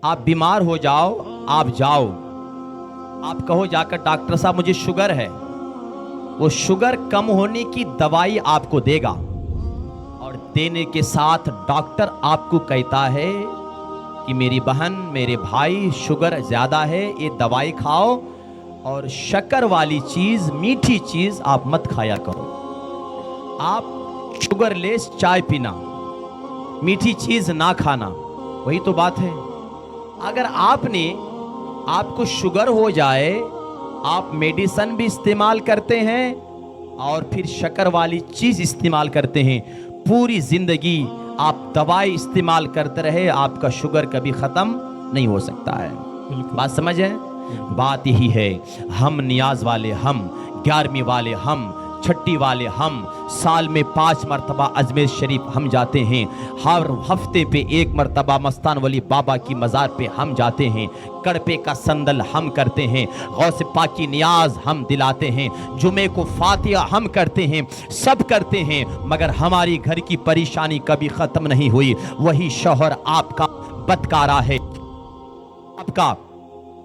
آپ بیمار ہو جاؤ، آپ جاؤ، آپ کہو جا کر ڈاکٹر صاحب مجھے شوگر ہے، وہ شوگر کم ہونے کی دوائی آپ کو دے گا، اور دینے کے ساتھ ڈاکٹر آپ کو کہتا ہے کہ میری بہن میرے بھائی شوگر زیادہ ہے، یہ دوائی کھاؤ، اور شکر والی چیز میٹھی چیز آپ مت کھایا کرو، آپ شوگر لیس چائے پینا، میٹھی چیز نہ کھانا، وہی تو بات ہے۔ اگر آپ کو شوگر ہو جائے، آپ میڈیسن بھی استعمال کرتے ہیں اور پھر شکر والی چیز استعمال کرتے ہیں، پوری زندگی آپ دوائی استعمال کرتے رہے، آپ کا شوگر کبھی ختم نہیں ہو سکتا ہے۔ بات سمجھیں؟ بات یہی ہے، ہم نیاز والے، ہم 11ویں والے، ہم چھٹی والے، ہم سال میں 5 مرتبہ اجمیر شریف ہم جاتے ہیں، ہر ہفتے پہ 1 مرتبہ مستان ولی بابا کی مزار پہ ہم جاتے ہیں، کڑپے کا سندل ہم کرتے ہیں، غوث پاک کی نیاز ہم دلاتے ہیں، جمعے کو فاتحہ ہم کرتے ہیں، سب کرتے ہیں، مگر ہماری گھر کی پریشانی کبھی ختم نہیں ہوئی۔ وہی شوہر آپ کا بدکارا ہے، آپ کا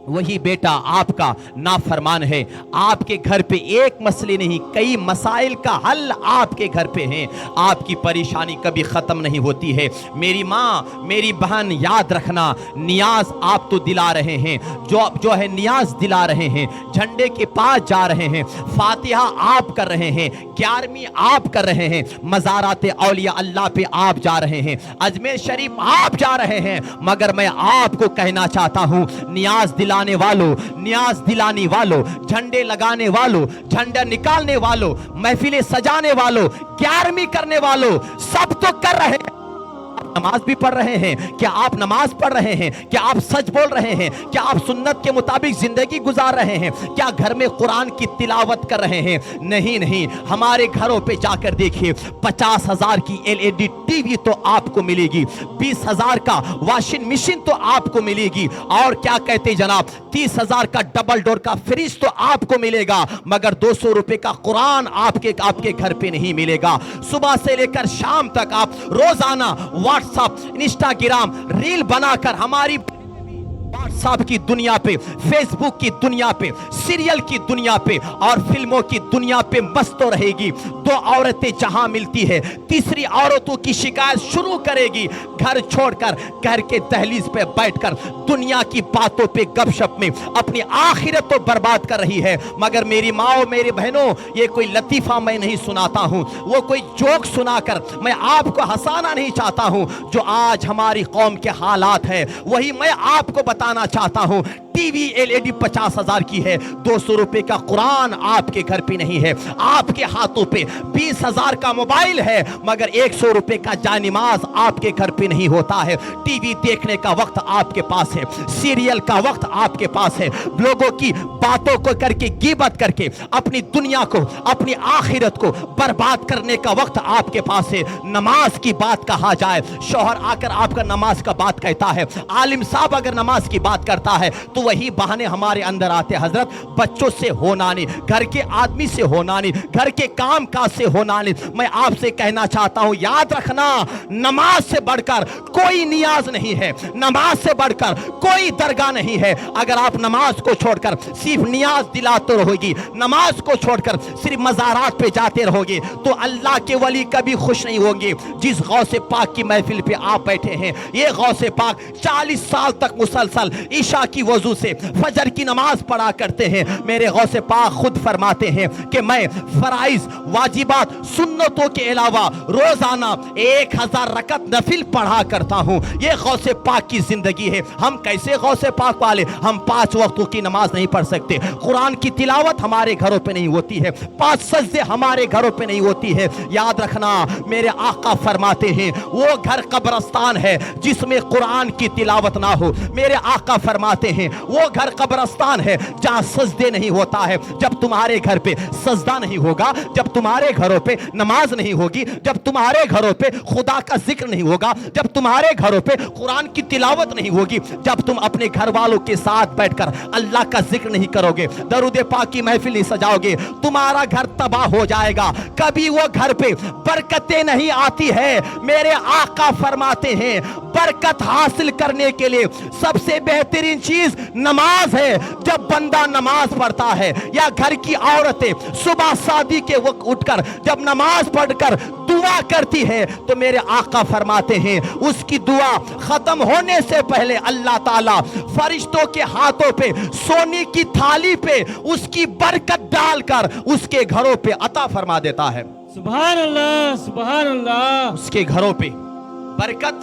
وہی بیٹا آپ کا نافرمان ہے، آپ کے گھر پہ ایک مسئلے نہیں، کئی مسائل کا حل آپ کے گھر پہ ہیں، آپ کی پریشانی کبھی ختم نہیں ہوتی ہے۔ میری ماں، میری بہن، یاد رکھنا، نیاز آپ تو دلا رہے ہیں، جو ہے نیاز دلا رہے ہیں، جھنڈے کے پاس جا رہے ہیں، فاتحہ آپ کر رہے ہیں، 11ویں آپ کر رہے ہیں، مزارات اولیاء اللہ پہ آپ جا رہے ہیں، اجمیر شریف آپ جا رہے ہیں، مگر میں آپ کو کہنا چاہتا ہوں، نیاز دلانے والوں، نیاز دلانے والوں، جھنڈے لگانے والوں، جھنڈا نکالنے والوں، محفلیں سجانے والوں، 11ویں کرنے والوں، سب تو کر رہے ہیں، نماز بھی پڑھ رہے ہیں، کیا آپ نماز پڑھ رہے ہیں؟ کیا آپ سچ بول رہے ہیں؟ کیا آپ سنت کے مطابق زندگی گزار رہے ہیں؟ کیا گھر میں قرآن کی تلاوت کر رہے ہیں؟ نہیں، ہمارے گھروں پہ جا کر دیکھیے، 50,000 کی LED ٹی وی تو آپ کو ملے گی، 20,000 کا واشنگ مشین تو آپ کو ملے گی، اور کیا کہتے جناب، 30,000 کا ڈبل ڈور کا فریج تو آپ کو ملے گا، مگر 200 روپے کا قرآن آپ کے گھر پہ نہیں ملے گا۔ صبح سے لے کر شام تک آپ روزانہ واٹس ایپ، انسٹاگرام ریل بنا کر ہماری واٹس ایپ کی دنیا پہ، فیس بک کی دنیا پہ، سیریل کی دنیا پہ اور فلموں کی دنیا پہ مست رہے گی۔ 2 عورتیں جہاں ملتی ہے، تیسری عورتوں کی شکایت شروع کرے گی، گھر چھوڑ کر گھر کے دہلیز پہ بیٹھ کر دنیا کی باتوں پہ گپ شپ میں اپنی آخرت تو برباد کر رہی ہے۔ مگر میری ماں، میری بہنوں، یہ کوئی لطیفہ میں نہیں سناتا ہوں، وہ کوئی جوک سنا کر میں آپ کو ہنسانا نہیں چاہتا ہوں، جو آج ہماری قوم کے حالات ہے وہی میں آپ کو بتانا چاہتا ہوں۔ ٹی وی LED 50,000 کی ہے، 200 روپے کا قرآن آپ کے گھر پہ نہیں ہے، آپ کے ہاتھوں پہ 20,000 کا موبائل ہے، مگر 100 روپے کا جانماز آپ کے گھر پہ نہیں ہوتا ہے۔ ٹی وی دیکھنے کا وقت آپ کے پاس ہے، سیریل کا وقت آپ کے پاس ہے، لوگوں کی باتوں کو کر کے، غیبت کر کے اپنی دنیا کو، اپنی آخرت کو برباد کرنے کا وقت آپ کے پاس ہے۔ نماز کی بات کہا جائے، شوہر آ کر آپ کا نماز کا بات کہتا ہے، عالم صاحب اگر نماز کی بات کرتا ہے تو وہی بہانے ہمارے اندر آتے، حضرت بچوں سے ہونا نہیں، گھر کے آدمی سے ہونا نہیں، گھر کے کام کاج سے ہونا نہیں۔ میں آپ سے کہنا چاہتا ہوں، یاد رکھنا، نماز سے بڑھ کر کوئی نیاز نہیں ہے، نماز سے بڑھ کر کوئی درگاہ نہیں ہے۔ اگر آپ نماز کو چھوڑ کر صرف نیاز دلاتے رہو گی، نماز کو چھوڑ کر صرف مزارات پہ جاتے رہو گے، تو اللہ کے ولی کبھی خوش نہیں ہوں گے۔ جس غوث پاک کی محفل پہ آپ بیٹھے ہیں، یہ غوث پاک 40 سال تک مسلسل عشاء کی وضو سے فجر کی نماز پڑھا کرتے ہیں۔ میرے غوث پاک خود فرماتے ہیں کہ میں فرائض، واجبات، سنتوں کے علاوہ روزانہ 1000 رکعت نفل پڑھا کرتا ہوں۔ یہ غوث پاک کی زندگی ہے۔ ہم کیسے غوث پاک والے؟ ہم 5 وقتوں کی نماز نہیں پڑھ سکتے، قرآن کی تلاوت ہمارے گھروں پہ نہیں ہوتی ہے، 5 سجدے ہمارے گھروں پہ نہیں ہوتی ہے۔ یاد رکھنا، میرے آقا فرماتے ہیں، وہ گھر قبرستان ہے جس میں قرآن کی تلاوت نہ ہو۔ میرے آقا فرماتے ہیں، وہ گھر قبرستان ہے جہاں سجدے نہیں ہوتا ہے۔ جب تمہارے گھر پہ سجدہ نہیں ہوگا، جب تمہارے گھروں پہ نماز نہیں ہوگی، جب تمہارے گھروں پہ خدا کا ذکر نہیں ہوگا، جب تمہارے گھروں پہ قرآن کی تلاوت نہیں ہوگی، جب تم اپنے گھر والوں کے ساتھ بیٹھ کر اللہ کا ذکر نہیں کرو گے، درود پاک کی محفل نہیں سجاؤ گے، تمہارا گھر تباہ ہو جائے گا، کبھی وہ گھر پہ برکتیں نہیں آتی ہے۔ میرے آقا فرماتے ہیں، बरकत हासिल करने के लिए सबसे बेहतरीन चीज नमाज है। जब बंदा नमाज पढ़ता है या घर की औरतें सुबह शादी के वक्त उठकर जब नमाज पढ़कर दुआ करती है तो मेरे आका फरमाते हैं उसकी दुआ खत्म होने से पहले अल्लाह ताला फरिश्तों के हाथों पे सोने की थाली पे उसकी बरकत डालकर उसके घरों पे अता फरमा देता है। सुभान अल्लाह, सुभान अल्लाह। उसके घरों पे बरकत,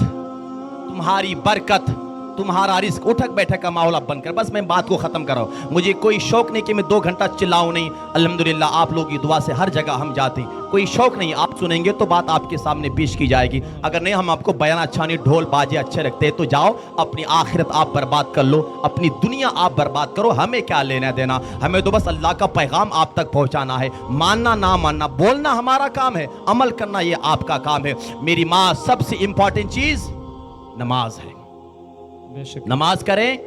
तुम्हारी बरकत, तुम्हारा रिस्क, उठक बैठक का माहौल आप बंद कर। बस मैं बात को खत्म कर रहा हूं। मुझे कोई शौक नहीं कि मैं 2 घंटा चिल्लाऊं नहीं। अल्हम्दुलिल्लाह आप लोगों की दुआ से हर जगह हम जाते हैं। कोई शौक नहीं, आप सुनेंगे तो बात आपके सामने पेश की जाएगी। अगर नहीं हम आपको बयान अच्छा नहीं, ढोल बाजे अच्छे लगते हैं तो जाओ अपनी आखिरत आप बर्बाद कर लो, अपनी दुनिया आप बर्बाद करो। हमें क्या लेना देना, हमें तो बस अल्लाह का पैगाम आप तक पहुंचाना है। मानना ना मानना, बोलना हमारा काम है, अमल करना ये आपका काम है। मेरी माँ सबसे इंपॉर्टेंट चीज नमाज है। नमाज करें,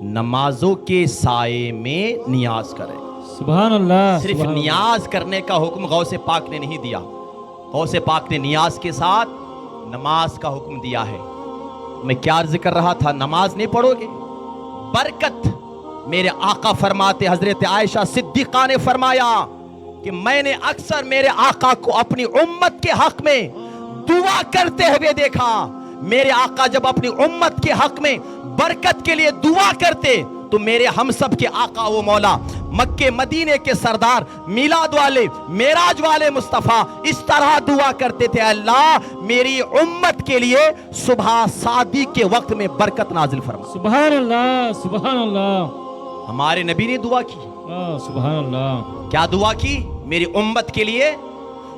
नमाजों के साए में नियाज करें। सुभान अल्लाह। सिर्फ नियाज करने का हुक्म गौसे पाक ने नहीं दिया, गौसे पाक ने नियाज के साथ नमाज का हुक्म दिया है। मैं क्या अर्ज कर रहा था, नमाज नहीं पढ़ोगे बरकत। मेरे आका फरमाते, हजरत आयशा सिद्दीका ने फरमाया कि मैंने अक्सर मेरे आका को अपनी उम्मत के हक में दुआ करते हुए देखा। मेरे आका जब अपनी उम्मत के हक में बरकत के लिए दुआ करते तो मेरे हम सब के आका वो मौला मक्के मदीने के सरदार मिलाद वाले मेराज वाले मुस्तफा इस तरह दुआ करते थे, अल्लाह मेरी उम्मत के लिए सुबह शादी के वक्त में बरकत नाजिल फरमा। सुभान अल्लाह, सुभान अल्लाह। हमारे नबी ने दुआ की, सुभान अल्लाह। क्या दुआ की? मेरी उम्मत के लिए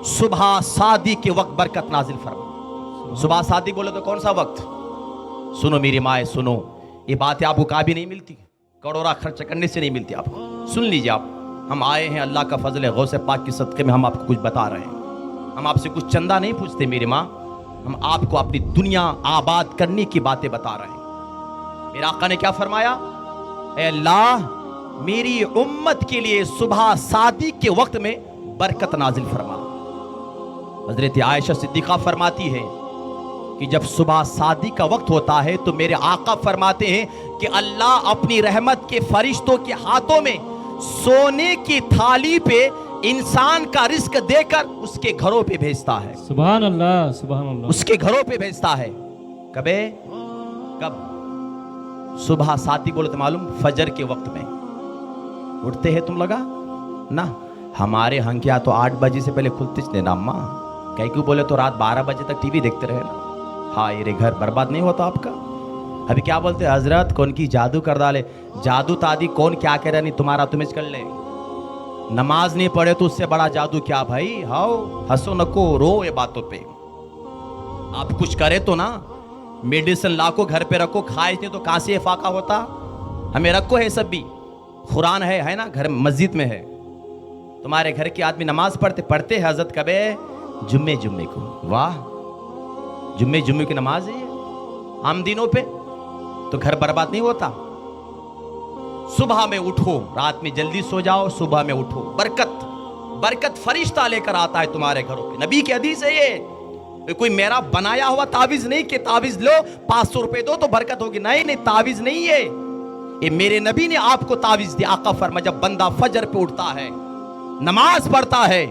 सुबह शादी के वक्त बरकत नाजिल फरमा। सुबह शादी बोले तो कौन सा वक्त? सुनो मेरी माए, सुनो, ये बातें आपको कहा भी नहीं मिलती, करोड़ा खर्च करने से नहीं मिलती आपको। सुन लीजिए आप, हम आए हैं अल्लाह का फजल है, गौसे पाक के सदके में हम आपको कुछ बता रहे हैं। हम आपसे कुछ चंदा नहीं पूछते मेरी माँ, हम आपको अपनी दुनिया आबाद करने की बातें बता रहे हैं। मेरे आका ने क्या फरमाया? ऐ अल्लाह मेरी उम्मत के लिए सुबह शादी के वक्त में बरकत नाजिल फरमा। हजरत आयशा सिद्दीका फरमाती है कि जब सुबह शादी का वक्त होता है तो मेरे आका फरमाते हैं कि अल्लाह अपनी रहमत के फरिश्तों के हाथों में सोने की थाली पे इंसान का रिस्क देकर उसके घरों पे भेजता है। सुभान अल्लाह, सुभान अल्लाह। उसके घरों पे भेजता है। कबे कब? सुबह शादी बोले तो मालूम फजर के वक्त में उठते हैं तुम लगा ना। हमारे हंकिया तो 8 बजे से पहले खुलते थे ना अम्मा, कहीं क्यों बोले तो रात 12 बजे तक टीवी देखते रहे ना। हाँ ये घर बर्बाद नहीं होता आपका। अभी क्या बोलते हैं, हजरत कौन की जादू कर डाले। जादू तादी कौन क्या कह रहा, नहीं तुम्हारा तुम कर ले। नमाज नहीं पढ़े तो उससे बड़ा जादू क्या भाई। हाओ हंसो नको रो ये बातों पे। आप कुछ करे तो ना, मेडिसिन लाको घर पे रखो, खाए नहीं तो कहां से फाका होता। हमें रखो है सब भी, कुरान है ना घर मस्जिद में है। तुम्हारे घर के आदमी नमाज पढ़ते हैं हजरत कबे जुम्मे को। वाह जुम्मे की नमाज है आम दिनों पे, तो घर बर्बाद नहीं होता। सुबह में उठो, रात में जल्दी सो जाओ, सुबह में उठो, बरकत फरिश्ता लेकर आता है तुम्हारे घरों पे। नबी की हदीस है ये, कोई मेरा बनाया हुआ तावीज नहीं कि तावीज लो 500 रुपए दो तो बरकत होगी। नहीं तावीज नहीं है ये, मेरे नबी ने आपको तावीज दिया। आका फरमा जब बंदा फजर पे उठता है, नमाज पढ़ता है,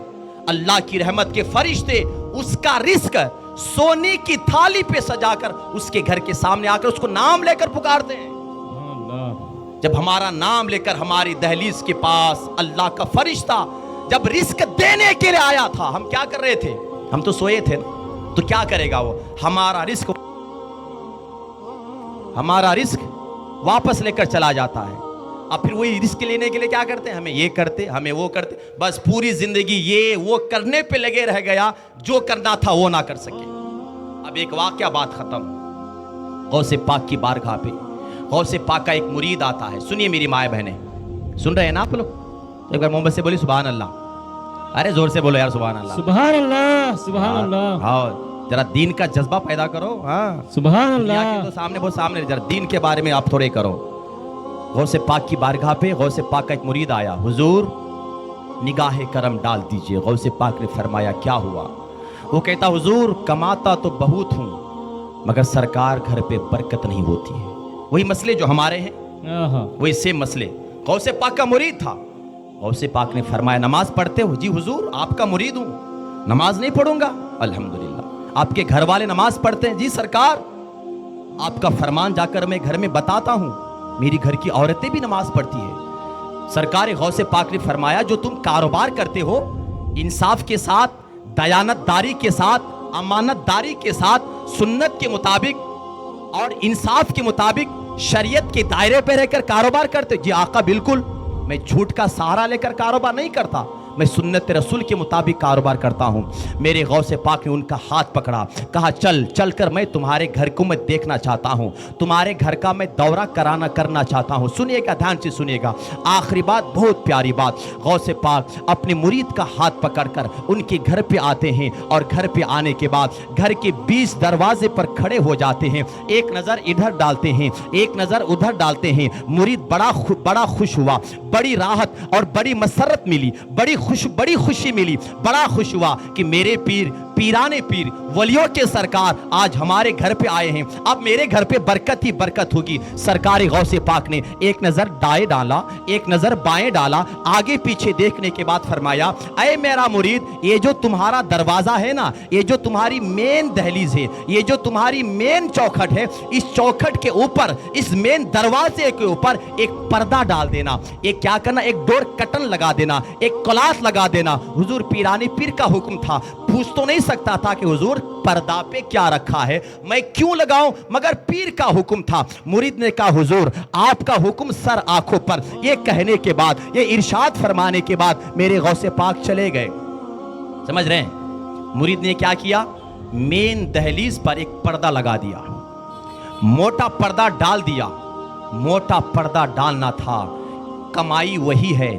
अल्लाह की रहमत के फरिश्ते उसका रिस्क सोने की थाली पे सजाकर उसके घर के सामने आकर उसको नाम लेकर पुकारते हैं। जब हमारा नाम लेकर हमारी दहलीज के पास अल्लाह का फरिश्ता जब रिस्क देने के लिए आया था, हम क्या कर रहे थे? हम तो सोए थे ना। तो क्या करेगा वो? हमारा रिस्क वापस लेकर चला जाता है। अब फिर वही रिस्क लेने के लिए क्या करते हैं? हमें ये करते, हमें वो करते, बस पूरी जिंदगी ये वो करने पे लगे रह गया, जो करना था वो ना कर सके। अब एक वाकया, बात खत्म। गौसे पाक की बारगाह पे गौसे पाक का एक मुरीद आता है। सुनिए मेरी माए बहने, सुन रहे हैं ना आप लोग? तो एक बार मोहम्मद से बोली सुभान अल्लाह। अरे जोर से बोलो यार सुभान अल्लाह, सुभान अल्लाह, सुभान अल्लाह। हाँ जरा दीन का जज्बा पैदा करो। हाँ सुभान अल्लाह। तो सामने जरा दीन के बारे में आप थोड़े करो। गौसे पाक की बारगाह पे गौसे पाक का एक मुरीद आया। हुजूर निगाह करम डाल दीजिए। गौसे पाक ने फरमाया क्या हुआ? वो कहता हुजूर कमाता तो बहुत हूँ मगर सरकार घर पे बरकत नहीं होती है। वही मसले जो हमारे हैं, आहा, वही सेम मसले। गौसे पाक का मुरीद था, गौसे पाक ने फरमाया नमाज पढ़ते हो? जी हुजूर आपका मुरीद हूं, नमाज नहीं पढ़ूंगा। अल्हम्दुलिल्लाह। आपके घर वाले नमाज पढ़ते हैं? जी सरकार आपका फरमान जाकर मैं घर में बताता हूं, मेरी घर की औरतें भी नमाज पढ़ती है। सरकार गौसे पाक ने फरमाया जो तुम कारोबार करते हो इंसाफ के साथ, दयानतदारी के साथ, अमानतदारी के साथ, सुन्नत के मुताबिक और इंसाफ के मुताबिक शरीयत के दायरे पे रहकर कारोबार करते हो? जी आका बिल्कुल, मैं झूठ का सहारा लेकर कारोबार नहीं करता, मैं सुन्नत रसूल के मुताबिक कारोबार करता हूं। मेरे गौसे पाक ने उनका हाथ पकड़ा, कहा चल चल कर मैं तुम्हारे घर को मैं देखना चाहता हूं, तुम्हारे घर का मैं दौरा करना चाहता हूं। सुनिएगा, ध्यान से सुनिएगा, आखिरी बात बहुत प्यारी बात। गौसे पाक अपने मुरीद का हाथ पकड़कर उनके घर पे आते हैं और घर पे आने के बाद घर के 20 दरवाजे पर खड़े हो जाते हैं, एक नजर इधर डालते हैं, एक नजर उधर डालते हैं। मुरीद बड़ा खुश हुआ, बड़ी राहत और बड़ी मसरत मिली, बड़ी खुशी मिली, बड़ा खुश हुआ कि मेरे पीराने पीर वलियों के सरकार आज हमारे घर पे आए हैं, अब मेरे घर पे बरकत ही बरकत होगी। सरकार गौसे पाक ने एक नजर दाएं डाला, एक नजर बाएं डाला, आगे पीछे देखने के बाद फरमाया ऐ मेरा मुरीद, ये जो तुम्हारा दरवाजा है ना, ये जो तुम्हारी मेन दहलीज है, ये जो तुम्हारी मेन चौखट है, इस चौखट के ऊपर, इस मेन दरवाजे के ऊपर एक पर्दा डाल देना, एक क्या करना, एक डोर कटन लगा देना, एक क्लास लगा देना। हुजूर पीरानी पीर का हुक्म था, पूछ तो नहीं सकता था कि हुजूर पर्दा पे क्या रखा है, मैं क्यों लगाऊं, मगर पीर का हुक्म था। मुरीद ने कहा हुजूर आपका हुक्म सर आंखों पर। ये कहने के बाद, ये इरशाद फरमाने के बाद मेरे गौसे पाक चले गए। समझ रहे हैं? मुरीद ने क्या किया, मेन दहलीज पर एक पर्दा लगा दिया, मोटा पर्दा डाल दिया। मोटा पर्दा डालना था, कमाई वही है,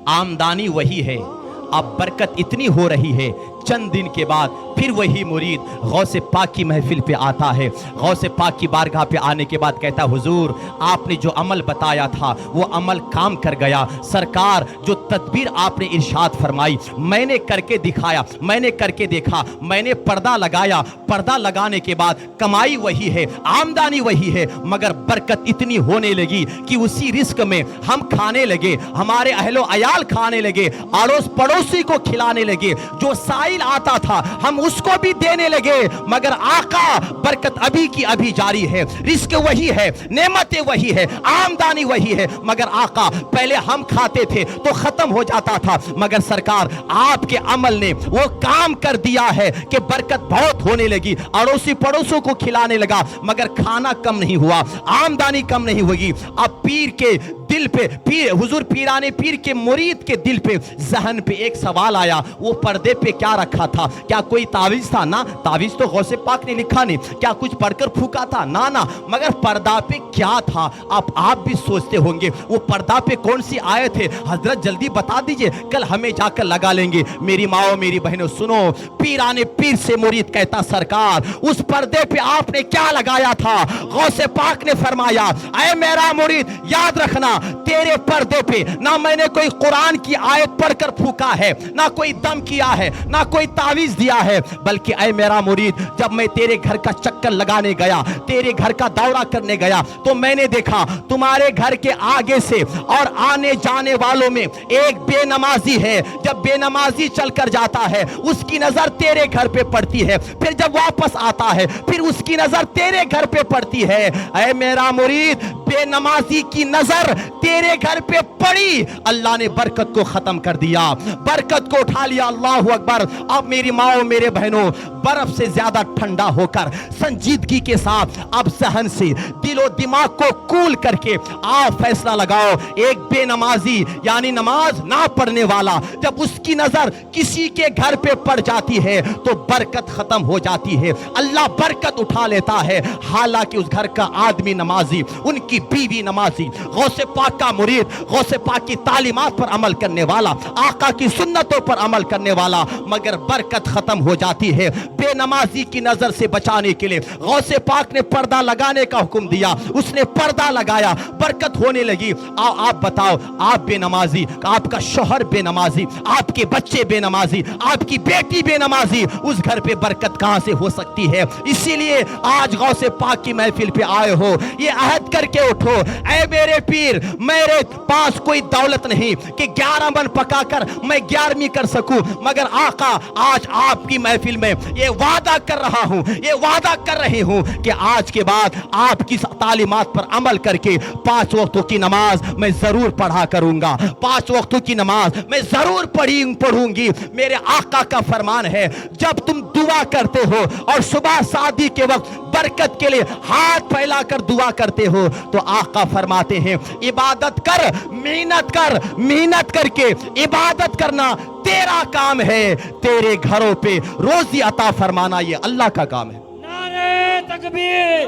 आमदनी वही है, अब बरकत इतनी हो रही है। चंद दिन के बाद फिर वही मुरीद गौसे पाक की महफिल पे आता है। गौसे पाक की बारगाह पे आने के बाद कहता हुजूर आपने जो अमल बताया था वो अमल काम कर गया। सरकार जो तदबीर आपने इरशाद फरमाई मैंने करके दिखाया, मैंने करके देखा, मैंने पर्दा लगाया। पर्दा लगाने के बाद कमाई वही है, आमदनी वही है, मगर बरकत इतनी होने लगी कि उसी रिस्क में हम खाने लगे, हमारे अहलो अयाल खाने लगे, अड़ोस पड़ोसी को खिलाने लगे, जो साइल आता था हम उसको भी देने लगे। मगर आका बरकत अभी की अभी जारी है, रिस्क वही है, नेमतें वही है, आमदनी वही है, मगर आका पहले हम खाते थे तो खत्म हो जाता था, मगर सरकार आपके अमल ने वो काम कर दिया है कि बरकत बहुत होने लगी, अड़ोसी पड़ोसों को खिलाने लगा, मगर खाना कम नहीं हुआ, आमदनी कम नहीं होगी। अब पीर के दिल पे, पीर हुजूर पीराने पीर के मुरीद के दिल पे, जहन पे एक सवाल आया, वो पर्दे पे क्या रखा था? क्या कोई तावीज था? ना, तावीज तो गौसे पाक ने लिखा नहीं। क्या कुछ पढ़कर फूका था? ना ना, मगर पर्दा पे क्या था? आप भी सोचते होंगे वो पर्दा पे कौन सी आयत है? हजरत जल्दी बता दीजिए, कल हमें जाकर लगा लेंगे। मेरी माओ मेरी बहनों सुनो, पीराने पीर से मुरीद कहता सरकार उस पर्दे पे आपने क्या लगाया था? गौसे पाक ने फरमाया ऐ मेरा मुरीद याद रखना, तेरे पर्दे पे ना मैंने कोई कुरान की आयत पढ़कर फूका है, ना कोई दम किया है, ना कोई तावीज दिया है, बल्कि ऐ मेरा मुरीद जब मैं तेरे घर का चक्कर लगाने गया, तेरे घर का दौरा करने गया, तो मैंने देखा तुम्हारे घर के आगे से और आने जाने वालों में एक बेनमाजी है। जब बेनमाजी चलकर जाता है उसकी नजर तेरे घर पे पड़ती है, फिर जब वापस आता है फिर उसकी नजर तेरे घर पे पड़ती है। ऐ मेरा मुरीद बेनमाजी की नजर तेरे घर पे पड़ी, अल्लाह ने बरकत को खत्म कर दिया, बरकत को उठा लिया। अल्लाह अकबर। अब मेरी माओ मेरे बहनों, बर्फ से ज्यादा ठंडा होकर संजीदगी के साथ अब सहन से दिलो दिमाग को कूल करके आप फैसला लगाओ, एक बेनमाजी यानी नमाज ना पढ़ने वाला जब उसकी नजर किसी के घर पे पड़ जाती है तो बरकत खत्म हो जाती है, अल्लाह बरकत उठा लेता है। हालांकि उस घर का आदमी नमाजी, उनकी बीवी नमाजी, गौसे पाक का का मुरीद, गौसे पाक की तालीमात पर अमल करने वाला, आका की सुन्नतों पर अमल करने वाला, मगर बरकत खत्म हो जाती है। बेनमाजी की नजर से बचाने के लिए गौसे पाक ने पर्दा लगाने का हुक्म दिया, उसने पर्दा लगाया, बरकत होने लगी। आप बताओ, आप बेनमाजी, आपका शौहर बेनमाजी, आपके बच्चे बेनमाजी, आपकी बेटी बेनमाजी, उस घर पे बरकत कहां से हो सकती है? इसीलिए आज गौसे पाक की महफिल पे आए हो, ये अहद करके उठो, ऐ मेरे पीर, मेरे पास कोई दौलत नहीं कि 11 मन पकाकर मैं 11वीं कर सकूं, मगर आका आज आपकी महफिल में ये वादा कर रहा हूं, ये वादा कर रही हूं कि आज के बाद आपकी तालीमात पर अमल करके 5 वक्तों की नमाज मैं जरूर पढ़ा करूंगा, 5 वक्तों की नमाज मैं जरूर पढ़ूंगी। मेरे आका का फरमान है, जब तुम दुआ करते हो और सुबह शादी के वक्त बरकत के लिए हाथ फैलाकर दुआ करते हो, तो आका फरमाते हैं, इबादत कर, मेहनत करके इबादत करना तेरा काम है, तेरे घरों पे रोजी अता फरमाना ये अल्लाह का काम है। नारे तकबीर,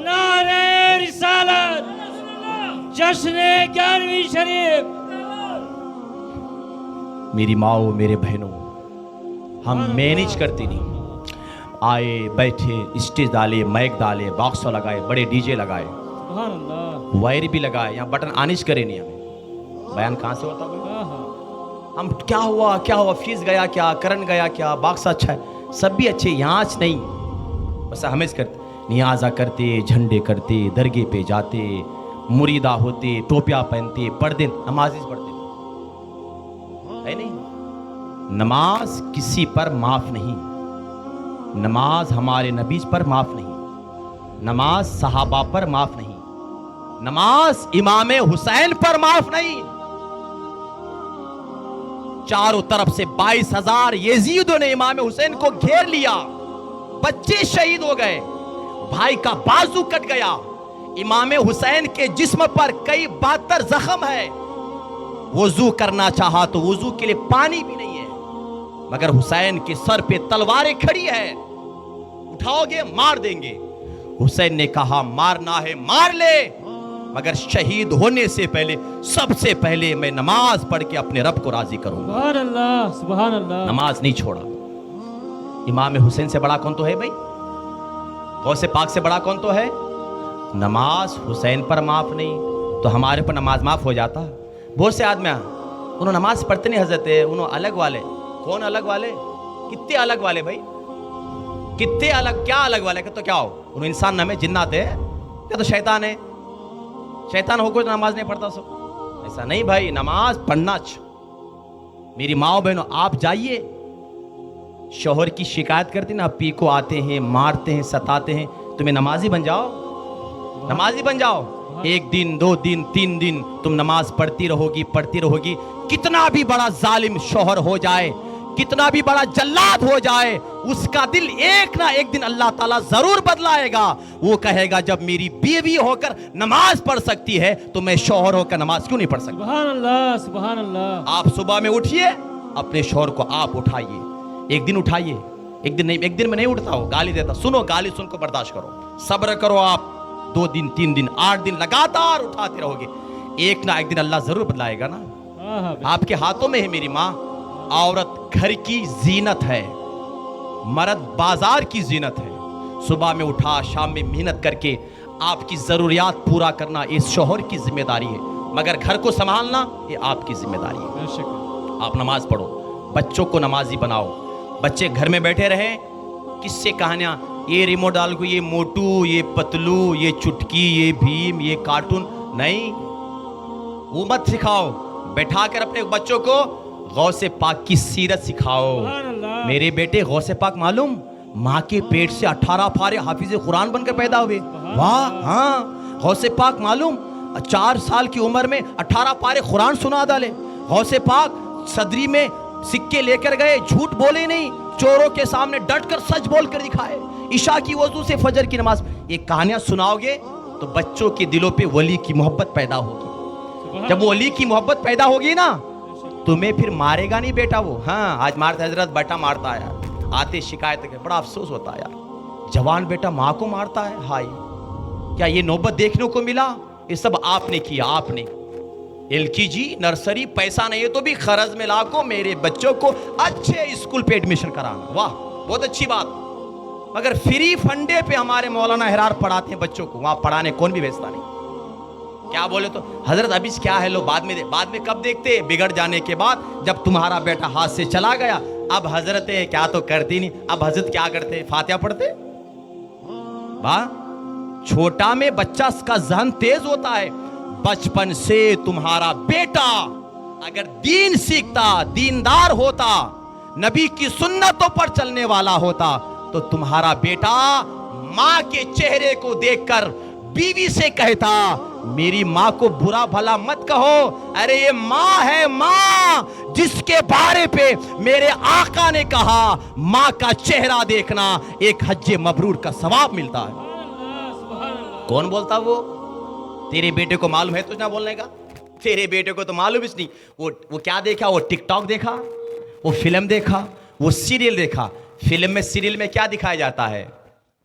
नारे रिसालत, जश्न 11वीं शरीफ। मेरी माओ, मेरे बहनों, हम मैनेज करते नहीं, आए बैठे, स्टेज डाले, माइक डाले, बॉक्स लगाए, बड़े डीजे लगाए, सुभान अल्लाह, वायर भी लगाए, यहाँ बटन आनिश करे नहीं, हमें बयान कहाँ से होता है? हम क्या हुआ, फीस गया क्या, करंट गया क्या, बॉक्स अच्छा है, सब भी अच्छे, यहाँ नहीं, बस हमें करते, नियाजा करते, झंडे करते, दरगे पे जाते, मुरीदा होते, टोपिया पहनते, पर्दे, नमाज पढ़ते है नहीं। नमाज किसी पर माफ नहीं, नमाज हमारे नबी पर माफ नहीं, नमाज सहाबा पर माफ नहीं, नमाज इमाम हुसैन पर माफ नहीं। चारों तरफ से 22,000 यजीदों ने इमाम हुसैन को घेर लिया, बच्चे शहीद हो गए, भाई का बाजू कट गया, इमाम हुसैन के जिस्म पर कई 72 जख्म है, वुजू करना चाहा तो वुजू के लिए पानी भी नहीं है, मगर हुसैन के सर पे तलवारें खड़ी है, उठाओगे मार देंगे। हुसैन ने कहा, मारना है मार ले, मगर शहीद होने से पहले सबसे पहले मैं नमाज पढ़ के अपने रब को राजी करूंगा। सुभान अल्लाह, सुभान अल्लाह। नमाज नहीं छोड़ा। इमाम हुसैन से बड़ा कौन तो है भाई? गौसे पाक से बड़ा कौन तो है? नमाज हुसैन पर माफ नहीं तो हमारे पर नमाज माफ हो जाता। बहुत से आदमी उन्होंने नमाज पढ़ते नहीं हजरत, उन्होंने अलग वाले। कौन अलग वाले? कितने अलग वाले भाई? कितने अलग? क्या अलग वाले? तो क्या हो, उन्होंने इंसान नाम है, जिन्नात है क्या? तो शैतान है, शैतान हो कोई तो नमाज नहीं पढ़ता सब, ऐसा नहीं भाई, नमाज पढ़ना। मेरी माओ बहनों, आप जाइए, शौहर की शिकायत करती ना, पी को आते हैं, मारते हैं, सताते हैं, तुम्हें नमाजी बन जाओ, नमाजी बन जाओ। 1 दिन 2 दिन 3 दिन तुम नमाज पढ़ती रहोगी, पढ़ती रहोगी। कितना भी बड़ा जालिम शौहर हो जाए, कितना भी बड़ा जल्लाद हो जाए, उसका दिल एक ना एक दिन अल्लाह ताला जरूर बदलाएगा। वो कहेगा, जब मेरी बीवी होकर नमाज पढ़ सकती है तो मैं शौहर होकर नमाज क्यों नहीं पढ़ सकता? सुभान अल्लाह, सुभान अल्लाह। आप सुबह में उठिए, अपने शौहर को आप उठाइए, एक दिन उठाइए, एक दिन नहीं, एक दिन में नहीं उठता हो, गाली देता, सुनो, गाली सुन को बर्दाश्त करो, सब्र करो। आप 2 दिन 3 दिन 8 दिन लगातार उठाते रहोगे, एक ना एक दिन अल्लाह जरूर बदलाएगा ना। आपके हाथों में है मेरी माँ। औरत घर की जीनत है, मर्द बाजार की जीनत है। सुबह में उठा, शाम में मेहनत करके आपकी जरूरियात पूरा करना इस शौहर की जिम्मेदारी है, मगर घर को संभालना ये आपकी जिम्मेदारी है। आप नमाज पढ़ो, बच्चों को नमाजी बनाओ, बच्चे घर में बैठे रहे, किस्से कहानियां, ये रिमोट डाल को, ये मोटू, ये पतलू, ये चुटकी, ये भीम, ये कार्टून नहीं, वो मत सिखाओ। बैठा कर अपने बच्चों को गौसे पाक की सीरत सिखाओ। मेरे बेटे, गौसे पाक मालूम, माँ के पेट से 18 पारे हाफिज कुरान बनकर पैदा हुए। वाह, हाँ, गौसे पाक मालूम, 4 साल की उम्र में 18 पारे कुरान सुना डाले। गौसे पाक सदरी में सिक्के लेकर गए, झूठ बोले नहीं, चोरों के सामने डट कर सच बोल कर दिखाए। ईशा की वजू से फजर की नमाज। ये कहानियां सुनाओगे तो बच्चों के दिलों पे वली की मोहब्बत पैदा होगी। जब वली की मोहब्बत पैदा होगी ना, तुम्हें फिर मारेगा नहीं बेटा वो। हाँ, आज मारता हजरत, बेटा मारता है यार, आते शिकायत के, बड़ा अफसोस होता है यार, जवान बेटा माँ को मारता है। हाय, क्या ये नौबत देखने को मिला ये सब आपने किया, आपने LKG नर्सरी पैसा नहीं है तो भी खर्च में ला को मेरे बच्चों को अच्छे स्कूल पे एडमिशन कराना, वाह बहुत अच्छी बात। मगर फ्री फंडे पे हमारे मौलाना हिरार पढ़ाते हैं बच्चों को, वहां पढ़ाने कौन भी भेजता नहीं। क्या बोले तो हजरत अभी क्या है लो बाद में कब देखते, बिगड़ जाने के बाद, जब तुम्हारा बेटा हाथ से चला गया। अब हजरत क्या तो करती नहीं, अब हजरत क्या करते, फातिहा पढ़ते। वाह, छोटा में बच्चा का जहन तेज होता है। बचपन से तुम्हारा बेटा अगर दीन सीखता, दीनदार होता, नबी की सुन्नतों पर चलने वाला होता, तो तुम्हारा बेटा मां के चेहरे को देखकर बीवी से कहता, मेरी मां को बुरा भला मत कहो, अरे ये मां है, मां जिसके बारे पे मेरे आका ने कहा मां का चेहरा देखना एक हज्जे मबरूर का सवाब मिलता है। कौन बोलता वो? तेरे बेटे को मालूम है तुझे ना बोलने का? तेरे बेटे को तो मालूम ही नहीं। वो क्या देखा, वो टिकटॉक देखा, वो फिल्म देखा, वो सीरियल देखा। फिल्म में सीरियल में क्या दिखाया जाता है?